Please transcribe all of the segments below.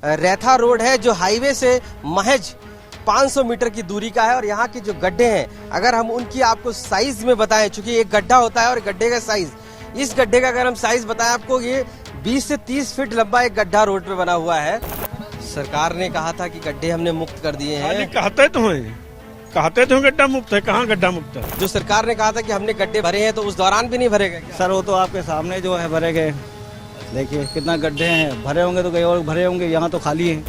रैथा road है जो highway से महज 500 मीटर की दूरी का है और यहाँ के जो गड्ढे हैं अगर हम उनकी आपको साइज में बताएं, चूंकि एक गड्ढा होता है और गड्ढे का साइज, इस गड्ढे का अगर हम साइज बताएं आपको, ये 20 से 30 फीट लंबा एक गड्ढा रोड पे बना हुआ है। सरकार ने कहा था कि गड्ढे हमने मुक्त कर दिए हैं। कहते तो गड्ढा मुक्त है, कहाँ गड्ढा मुक्त है? जो सरकार ने कहा था कि हमने गड्ढे भरे हैं तो उस दौरान भी नहीं भरे गए। सर वो तो आपके सामने जो है भरे गए, देखिए कितना गड्ढे हैं, भरे होंगे तो कहीं और भरे होंगे, यहाँ तो खाली है।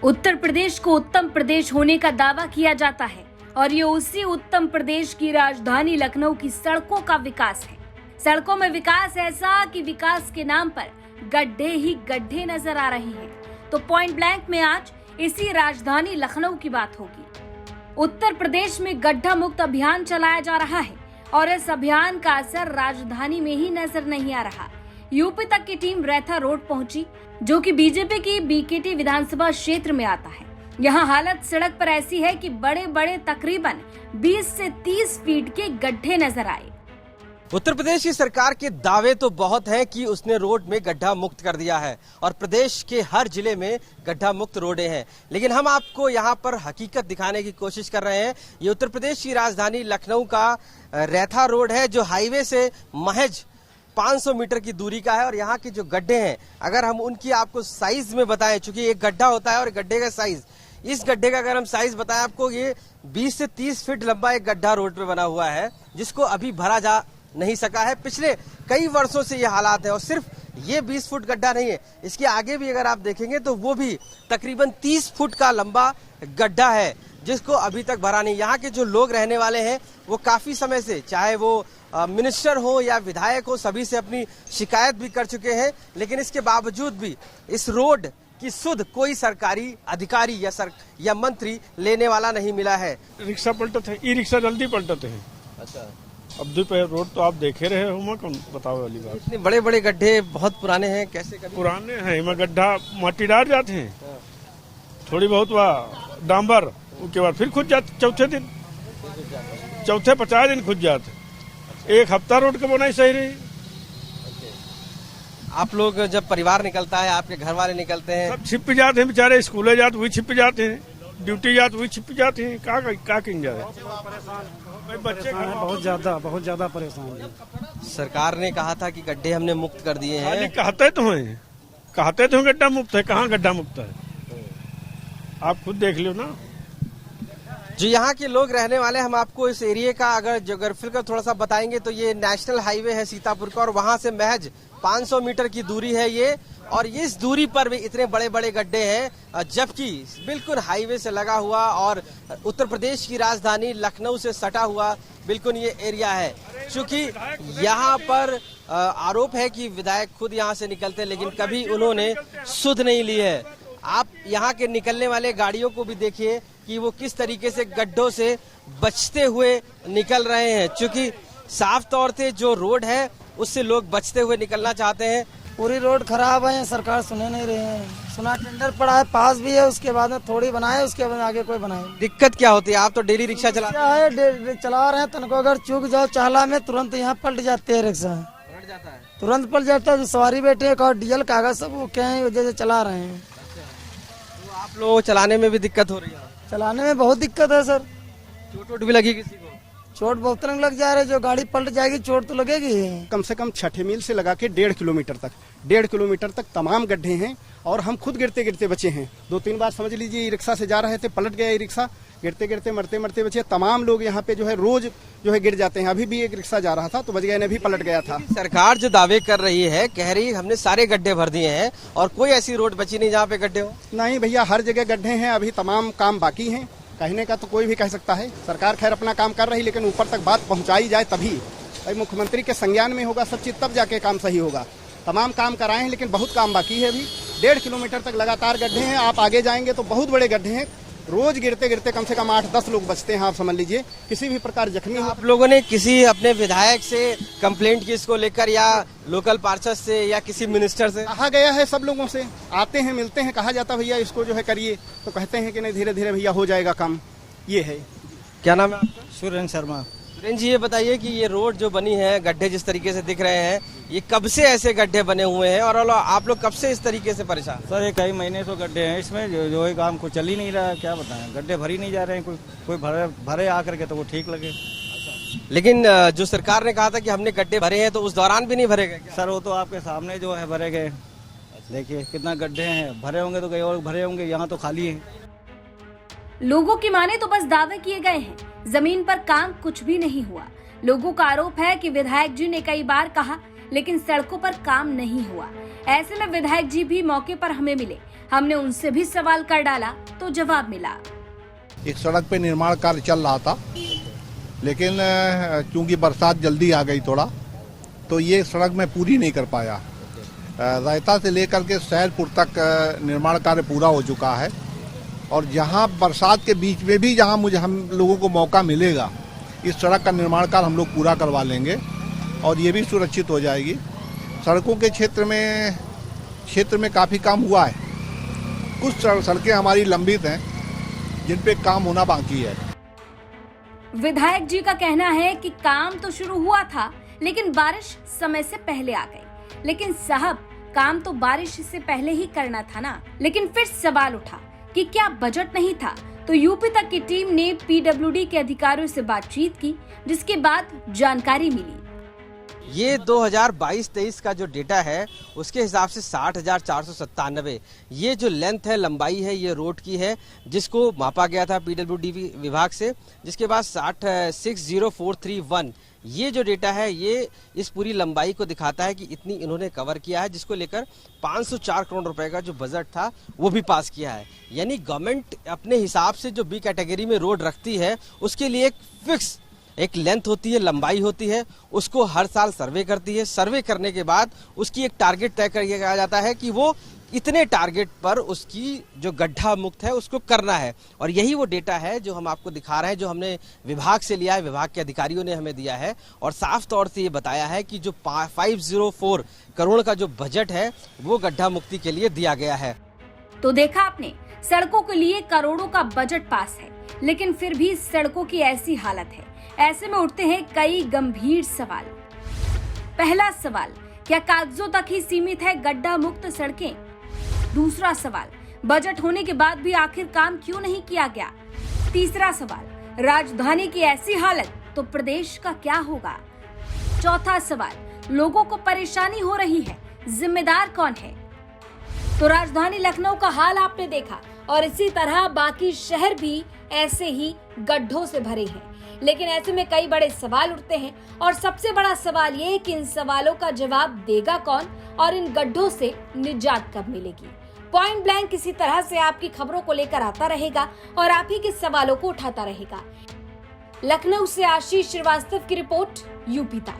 उत्तर प्रदेश को उत्तम प्रदेश होने का दावा किया जाता है और ये उसी उत्तम प्रदेश की राजधानी लखनऊ की सड़कों का विकास है। सड़कों में विकास ऐसा कि विकास के नाम पर गड्ढे ही गड्ढे नजर आ रहे हैं। तो पॉइंट ब्लैंक में आज इसी राजधानी लखनऊ की बात होगी। उत्तर प्रदेश में गड्ढा मुक्त अभियान चलाया जा रहा है और इस अभियान का असर राजधानी में ही नजर नहीं आ रहा। यूपी तक की टीम रैथा रोड पहुंची, जो कि बीजेपी की बीकेटी विधानसभा क्षेत्र में आता है। यहाँ हालत सड़क पर ऐसी है कि बड़े बड़े तकरीबन 20 से 30 फीट के गड्ढे नजर आए। उत्तर प्रदेश की सरकार के दावे तो बहुत हैं कि उसने रोड में गड्ढा मुक्त कर दिया है और प्रदेश के हर जिले में गड्ढा मुक्त रोडें हैं, लेकिन हम आपको यहाँ पर हकीकत दिखाने की कोशिश कर रहे हैं। ये उत्तर प्रदेश की राजधानी लखनऊ का रैथा रोड है जो हाईवे से महज 500 मीटर की दूरी का है और यहाँ के जो गड्ढे हैं अगर हम उनकी आपको साइज में बताएं, चूंकि एक गड्ढा होता है और गड्ढे का साइज, इस गड्ढे का अगर हम साइज बताएं आपको, ये 20 से 30 फीट लंबा एक गड्ढा रोड पे बना हुआ है जिसको अभी भरा जा नहीं सका है। पिछले कई वर्षों से ये हालात है और सिर्फ ये 20 फुट गड्ढा नहीं है, इसके आगे भी अगर आप देखेंगे तो वो भी तकरीबन 30 फुट का लंबा गड्ढा है जिसको अभी तक भरा नहीं। यहाँ के जो लोग रहने वाले हैं वो काफी समय से, चाहे वो मिनिस्टर हो या विधायक हो, सभी से अपनी शिकायत भी कर चुके हैं, लेकिन इसके बावजूद भी इस रोड की सुध कोई सरकारी अधिकारी या मंत्री लेने वाला नहीं मिला है। रिक्शा पलटते हैं, ई रिक्शा जल्दी पलटते हैं। अच्छा, अब दोपहर रोड तो आप देखे रहे हो, कौन बताओ वाली बात। इतने बड़े बड़े गड्ढे बहुत पुराने हैं, कैसे कभी? पुराने हैं, इनमें गड्ढा माटी डाल जाते हैं, थोड़ी बहुत वह डांबर, उसके बाद फिर खुद जाते, चौथे 50 दिन खुद जाते। एक हफ्ता रोड का बनाई सही रही। आप लोग जब परिवार निकलता है, आपके घर वाले निकलते हैं, सब छिप जाते हैं बेचारे, स्कूल जाते वही छिप जाते हैं, ड्यूटी जाते वही छिप जाते हैं, क्या कहीं जाए। बच्चे बहुत ज्यादा परेशान है। सरकार ने कहा था कि गड्ढे हमने मुक्त कर दिए हैं। कहते तो गड्ढा मुक्त है, कहाँ गड्ढा मुक्त है? आप खुद देख लो ना। जो यहाँ के लोग रहने वाले, हम आपको इस एरिया का अगर ज्योग्राफी का थोड़ा सा बताएंगे तो ये नेशनल हाईवे है सीतापुर का और वहां से महज 500 मीटर की दूरी है ये, और इस दूरी पर भी इतने बड़े बड़े गड्ढे हैं, जबकि बिल्कुल हाईवे से लगा हुआ और उत्तर प्रदेश की राजधानी लखनऊ से सटा हुआ बिल्कुल ये एरिया है। चूंकि यहाँ पर आरोप है कि विधायक खुद यहाँ से निकलते, लेकिन कभी उन्होंने सुध नहीं ली है। आप यहाँ के निकलने वाले गाड़ियों को भी देखिए कि वो किस तरीके से गड्ढों से बचते हुए निकल रहे हैं, क्योंकि साफ तौर से जो रोड है उससे लोग बचते हुए निकलना चाहते हैं। पूरी रोड खराब है, सरकार सुने नहीं रहे हैं। सुना टेंडर पड़ा है, पास भी है, उसके बाद में थोड़ी बनाए, उसके बाद आगे कोई बनाए। दिक्कत क्या होती है? आप तो डेली रिक्शा चला रहे हैं, तनको अगर चूक जाओ चाहला में तुरंत यहाँ पलट जाते हैं, रिक्शा तुरंत पलट जाता है। जो सवारी बैठे और डीजल कागज सब वो क्या है वजह से चला रहे हैं। तो आप लोग चलाने में भी दिक्कत हो रही है? चलाने में बहुत दिक्कत है सर। चोट भी लगी किसी को? चोट बहुत रंग लग जा रहे, जो गाड़ी पलट जाएगी चोट तो लगेगी। कम से कम 6 मील से लगा के 1.5 किलोमीटर तक तमाम गड्ढे हैं और हम खुद गिरते गिरते बचे हैं। 2-3 बार समझ लीजिए रिक्शा से जा रहे थे, पलट गया रिक्शा, गिरते गिरते मरते मरते बचे। तमाम लोग यहाँ पे जो है रोज जो है गिर जाते हैं। अभी भी एक रिक्शा जा रहा था तो बच गया, ने भी पलट गया था। सरकार जो दावे कर रही है, कह रही हमने सारे गड्ढे भर दिए हैं और कोई ऐसी रोड बची नहीं जहाँ पे गड्ढे हो। नहीं भैया, हर जगह गड्ढे हैं, अभी तमाम काम बाकी हैं। कहने का तो कोई भी कह सकता है, सरकार खैर अपना काम कर रही, लेकिन ऊपर तक बात पहुंचाई जाए तभी। मुख्यमंत्री के संज्ञान में होगा सब चीज, तब जाके काम सही होगा। तमाम काम कराए हैं लेकिन बहुत काम बाकी है अभी। 1.5 किलोमीटर तक लगातार गड्ढे हैं। आप आगे जाएंगे तो बहुत बड़े गड्ढे हैं, रोज गिरते गिरते कम से कम 8-10 लोग बचते हैं। आप समझ लीजिए किसी भी प्रकार जख्मी हो। आप लोगों ने किसी अपने विधायक से कंप्लेंट की इसको लेकर, या लोकल पार्षद से, या किसी मिनिस्टर से? कहा गया है, सब लोगों से आते हैं, मिलते हैं, कहा जाता भैया इसको जो है करिए, तो कहते हैं कि नहीं धीरे धीरे भैया हो जाएगा काम। ये है। क्या नाम है आपका? सुरेंद्र शर्मा। सुरेंद्र जी, ये बताइए कि ये रोड जो बनी है, गड्ढे जिस तरीके से दिख रहे हैं, ये कब से ऐसे गड्ढे बने हुए हैं और आप लोग कब से इस तरीके से परेशान? सर ये कई महीने से गड्ढे हैं इसमें, जो ये काम को चल ही नहीं रहा है, क्या बताएं, गड्ढे भर ही नहीं जा रहे हैं, कोई भरे आकर के तो वो ठीक लगे। लेकिन जो सरकार ने कहा था कि हमने गड्ढे भरे हैं, तो उस दौरान भी नहीं भरे गए क्या? सर वो तो आपके सामने जो है भरे गए, देखिए कितना गड्ढे हैं, भरे होंगे तो कहीं और भरे होंगे, यहाँ तो खाली है। लोगों की माने तो बस दावे किए गए हैं, जमीन पर काम कुछ भी नहीं हुआ। लोगों का आरोप है कि विधायक जी ने कई बार कहा, लेकिन सड़कों पर काम नहीं हुआ। ऐसे में विधायक जी भी मौके पर हमें मिले, हमने उनसे भी सवाल कर डाला तो जवाब मिला। एक सड़क पे निर्माण कार्य चल रहा था, लेकिन चूंकि बरसात जल्दी आ गई थोड़ा, तो ये सड़क मैं पूरी नहीं कर पाया। रायता से लेकर के सैदपुर तक निर्माण कार्य पूरा हो चुका है, और जहां बरसात के बीच में भी जहां हम लोगों को मौका मिलेगा, इस सड़क का निर्माण कार्य हम लोग पूरा करवा लेंगे और ये भी सुरक्षित हो जाएगी। सड़कों के क्षेत्र में काफी काम हुआ है, कुछ सड़कें हमारी लंबित हैं जिन पे काम होना बाकी है। विधायक जी का कहना है कि काम तो शुरू हुआ था, लेकिन बारिश समय से पहले आ गई। लेकिन साहब, काम तो बारिश से पहले ही करना था ना। लेकिन फिर सवाल उठा कि क्या बजट नहीं था? तो यूपी तक की टीम ने पीडब्ल्यूडी के अधिकारियों से बातचीत की, जिसके बाद जानकारी मिली। ये 2022-23 का जो डेटा है उसके हिसाब से 60,497 ये जो लेंथ है, लंबाई है, ये रोड की है, जिसको मापा गया था पीडब्ल्यूडी विभाग से। जिसके बाद 60,431 ये जो डेटा है, ये इस पूरी लंबाई को दिखाता है कि इतनी इन्होंने कवर किया है, जिसको लेकर 504 करोड़ रुपए का जो बजट था वो भी पास किया है। यानी गवर्नमेंट अपने हिसाब से जो बी कैटेगरी में रोड रखती है, उसके लिए एक फिक्स एक लेंथ होती है, लंबाई होती है, उसको हर साल सर्वे करती है। सर्वे करने के बाद उसकी एक टारगेट तय किया जाता है कि वो इतने टारगेट पर उसकी जो गड्ढा मुक्त है उसको करना है। और यही वो डेटा है जो हम आपको दिखा रहे हैं, जो हमने विभाग से लिया है, विभाग के अधिकारियों ने हमें दिया है, और साफ तौर से ये बताया है कि जो 504 करोड़ का जो बजट है वो गड्ढा मुक्ति के लिए दिया गया है। तो देखा आपने, सड़कों के लिए करोड़ों का बजट पास है, लेकिन फिर भी सड़कों की ऐसी हालत है। ऐसे में उठते हैं कई गंभीर सवाल। पहला सवाल, क्या कागजों तक ही सीमित है गड्ढा मुक्त सड़कें? दूसरा सवाल, बजट होने के बाद भी आखिर काम क्यों नहीं किया गया? तीसरा सवाल, राजधानी की ऐसी हालत तो प्रदेश का क्या होगा? चौथा सवाल, लोगों को परेशानी हो रही है, जिम्मेदार कौन है? तो राजधानी लखनऊ का हाल आपने देखा, और इसी तरह बाकी शहर भी ऐसे ही गड्ढों से भरे हैं। लेकिन ऐसे में कई बड़े सवाल उठते हैं, और सबसे बड़ा सवाल ये है कि इन सवालों का जवाब देगा कौन, और इन गड्ढों से निजात कब मिलेगी? पॉइंट ब्लैंक किसी तरह से आपकी खबरों को लेकर आता रहेगा और आप ही के सवालों को उठाता रहेगा। लखनऊ से आशीष श्रीवास्तव की रिपोर्ट, यूपी तक।